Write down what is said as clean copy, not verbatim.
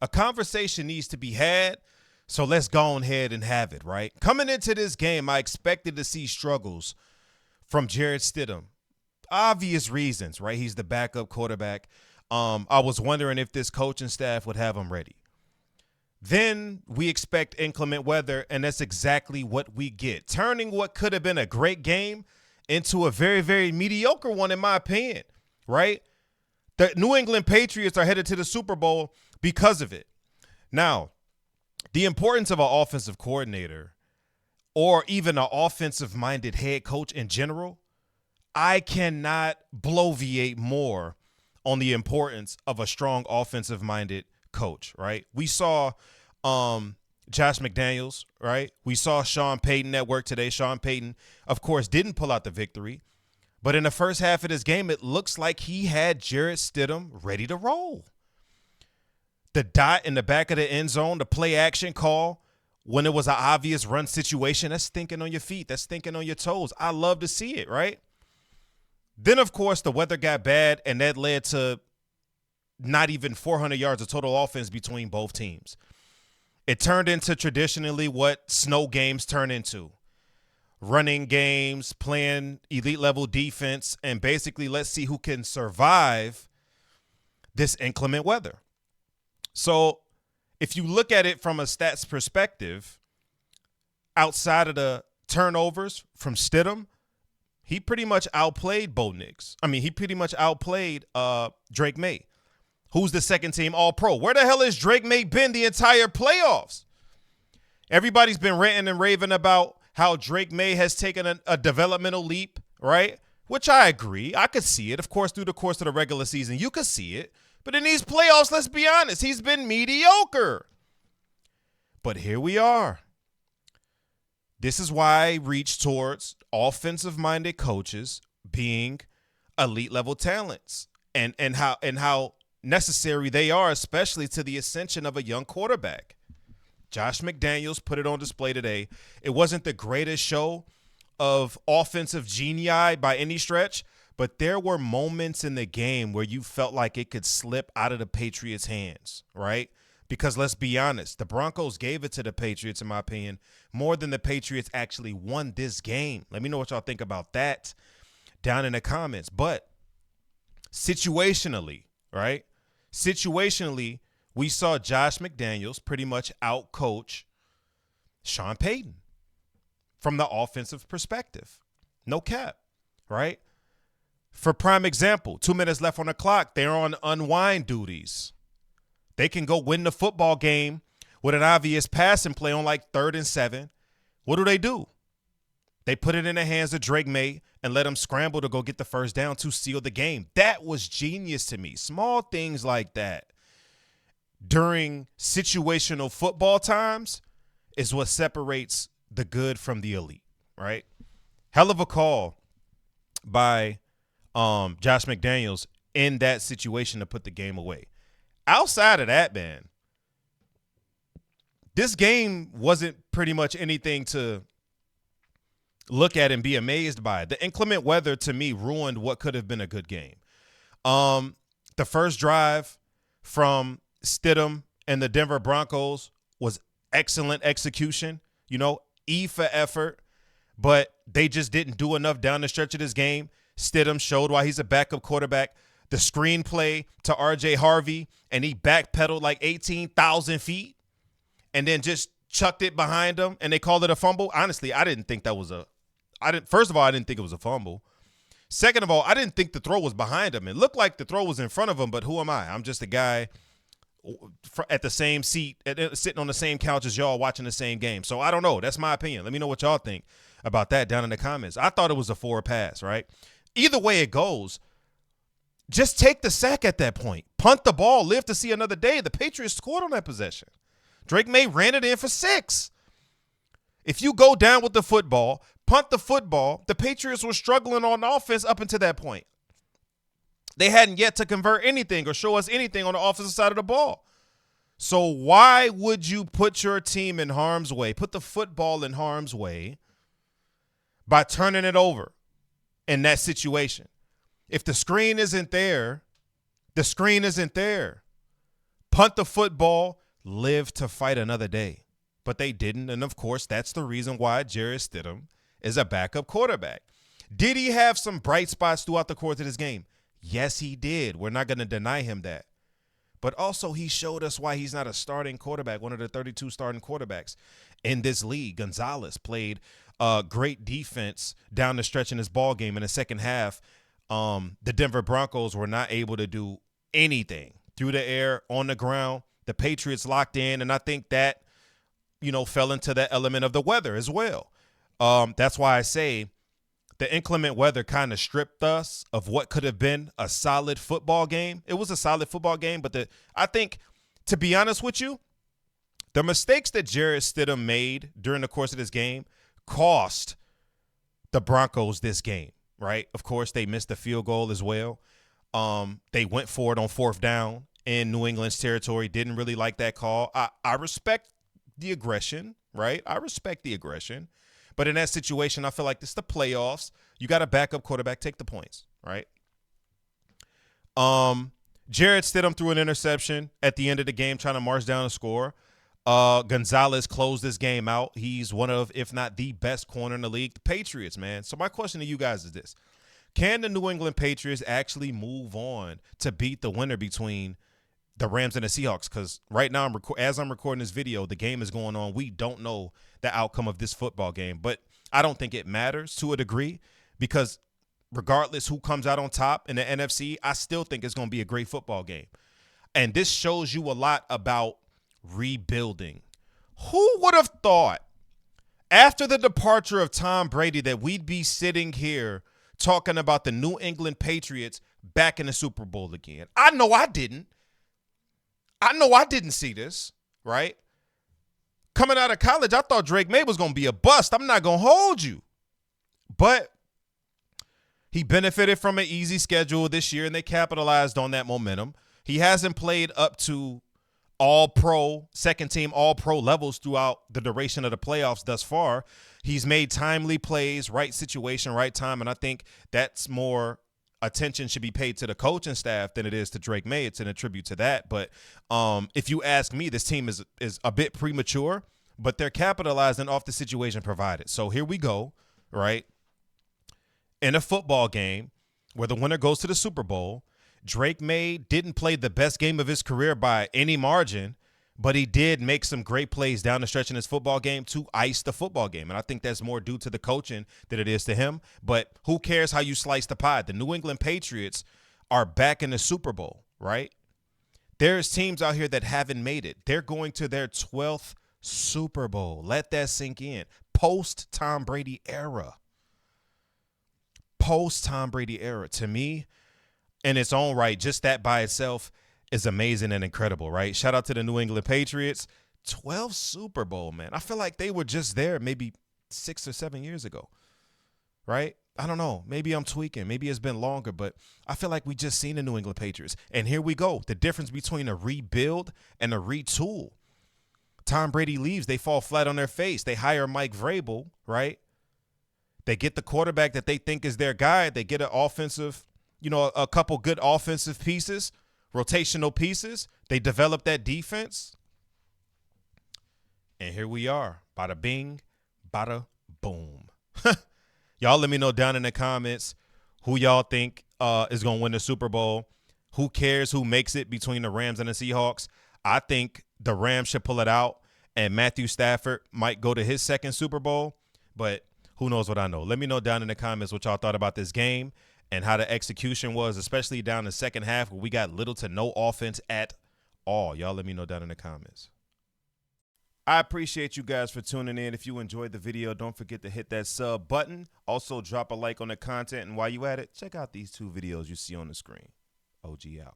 A conversation needs to be had, so let's go ahead and have it, right? Coming into this game, I expected to see struggles from Jarrett Stidham. Obvious reasons, right? He's the backup quarterback. I was wondering if this coaching staff would have him ready. Then we expect inclement weather, and that's exactly what we get, turning what could have been a great game into a very, very mediocre one, in my opinion, right? The New England Patriots are headed to the Super Bowl because of it. Now, the importance of an offensive coordinator or even an offensive-minded head coach in general, I cannot bloviate more on the importance of a strong offensive-minded coach, right? We saw Josh McDaniels, right? We saw Sean Payton at work today. Sean Payton, of course, didn't pull out the victory. But in the first half of this game, it looks like he had Jarrett Stidham ready to roll. The dot in the back of the end zone, the play action call, when it was an obvious run situation, that's thinking on your feet. That's thinking on your toes. I love to see it, right? Then, of course, the weather got bad, and that led to not even 400 yards of total offense between both teams. It turned into traditionally what snow games turn into. Running games, playing elite-level defense, and basically let's see who can survive this inclement weather. So if you look at it from a stats perspective, outside of the turnovers from Stidham, he pretty much outplayed Bo Nix. I mean, he pretty much outplayed Drake May, who's the second-team All-Pro. Where the hell has Drake May been the entire playoffs? Everybody's been ranting and raving about how Drake May has taken a developmental leap, right? Which I agree. I could see it. Of course, through the course of the regular season, you could see it. But in these playoffs, let's be honest, he's been mediocre. But here we are. This is why I reach towards offensive-minded coaches being elite-level talents and how necessary they are, especially to the ascension of a young quarterback. Josh McDaniels put it on display today. It wasn't the greatest show of offensive genii by any stretch, but there were moments in the game where you felt like it could slip out of the Patriots' hands, right? Because let's be honest, the Broncos gave it to the Patriots, in my opinion, more than the Patriots actually won this game. Let me know what y'all think about that down in the comments. But situationally, right? Situationally, we saw Josh McDaniels pretty much outcoach Sean Payton from the offensive perspective. No cap, right? For prime example, 2 minutes left on the clock, they're on unwind duties. They can go win the football game with an obvious passing play on like 3rd and 7. What do? They put it in the hands of Drake May and let him scramble to go get the first down to seal the game. That was genius to me. Small things like that during situational football times is what separates the good from the elite, right? Hell of a call by Josh McDaniels in that situation to put the game away. Outside of that, man, this game wasn't pretty much anything to look at and be amazed by. The inclement weather, to me, ruined what could have been a good game. The first drive from Stidham and the Denver Broncos was excellent execution, E for effort, but they just didn't do enough down the stretch of this game. Stidham showed why he's a backup quarterback. The screenplay to R.J. Harvey, and he backpedaled like 18,000 feet and then just chucked it behind him, and they called it a fumble. Honestly, I didn't think that was first of all, I didn't think it was a fumble. Second of all, I didn't think the throw was behind him. It looked like the throw was in front of him, but who am I? I'm just a guy at the same seat, sitting on the same couch as y'all watching the same game. So I don't know. That's my opinion. Let me know what y'all think about that down in the comments. I thought it was a forward pass, right? Either way it goes, just take the sack at that point. Punt the ball, live to see another day. The Patriots scored on that possession. Drake May ran it in for 6. If you go down with the football, punt the football, the Patriots were struggling on offense up until that point. They hadn't yet to convert anything or show us anything on the offensive side of the ball. So why would you put your team in harm's way, put the football in harm's way by turning it over in that situation? If the screen isn't there, the screen isn't there. punt the football, live to fight another day. But they didn't, and of course, that's the reason why Jarrett Stidham is a backup quarterback. Did he have some bright spots throughout the course of this game? Yes, he did. We're not going to deny him that. But also, he showed us why he's not a starting quarterback, one of the 32 starting quarterbacks in this league. Gonzalez played great defense down the stretch in this ball game. In the second half, the Denver Broncos were not able to do anything through the air, on the ground. The Patriots locked in, and I think that, fell into that element of the weather as well. That's why I say the inclement weather kind of stripped us of what could have been a solid football game. It was a solid football game, but I think, to be honest with you, the mistakes that Jarrett Stidham made during the course of this game cost the Broncos this game, right? Of course, they missed the field goal as well. They went for it on fourth down in New England's territory. Didn't really like that call. I respect the aggression, right? I respect the aggression. But in that situation, I feel like this is the playoffs. You got a backup quarterback. Take the points, right? Jarrett Stidham threw an interception at the end of the game trying to march down a score. Gonzalez closed this game out. He's one of, if not the best corner in the league. The Patriots, man. So my question to you guys is this. Can the New England Patriots actually move on to beat the winner between the Rams and the Seahawks? Because right now, as I'm recording this video, the game is going on. We don't know the outcome of this football game, but I don't think it matters to a degree, because regardless who comes out on top in the NFC, I still think it's going to be a great football game. And this shows you a lot about rebuilding. Who would have thought after the departure of Tom Brady that we'd be sitting here talking about the New England Patriots back in the Super Bowl again? I know I didn't see this, right? Coming out of college, I thought Drake May was going to be a bust. I'm not going to hold you. But he benefited from an easy schedule this year, and they capitalized on that momentum. He hasn't played up to all-pro, second-team all-pro levels throughout the duration of the playoffs thus far. He's made timely plays, right situation, right time, and I think that's more attention should be paid to the coaching staff than it is to Drake May. It's an attribute to that. But if you ask me, this team is a bit premature, but they're capitalizing off the situation provided. So here we go, right? In a football game where the winner goes to the Super Bowl, Drake May didn't play the best game of his career by any margin, but he did make some great plays down the stretch in his football game to ice the football game. And I think that's more due to the coaching than it is to him. But who cares how you slice the pie? The New England Patriots are back in the Super Bowl, right? There's teams out here that haven't made it. They're going to their 12th Super Bowl. Let that sink in. Post-Tom Brady era. Post-Tom Brady era. To me, in its own right, just that by itself is amazing and incredible, right? Shout out to the New England Patriots. 12 Super Bowl, man. I feel like they were just there maybe 6 or 7 years ago, right? I don't know. Maybe I'm tweaking. Maybe it's been longer, but I feel like we just seen the New England Patriots. And here we go. The difference between a rebuild and a retool. Tom Brady leaves. They fall flat on their face. They hire Mike Vrabel, right? They get the quarterback that they think is their guy. They get an offensive, a couple good offensive pieces. Rotational pieces. They develop that defense. And here we are. Bada bing, bada boom. Y'all let me know down in the comments who y'all think is going to win the Super Bowl. Who cares who makes it between the Rams and the Seahawks? I think the Rams should pull it out, and Matthew Stafford might go to his second Super Bowl. But who knows what I know. Let me know down in the comments what y'all thought about this game and how the execution was, especially down the second half where we got little to no offense at all. Y'all let me know down in the comments. I appreciate you guys for tuning in. If you enjoyed the video, don't forget to hit that sub button. Also, drop a like on the content. And while you at it, check out these two videos you see on the screen. OG out.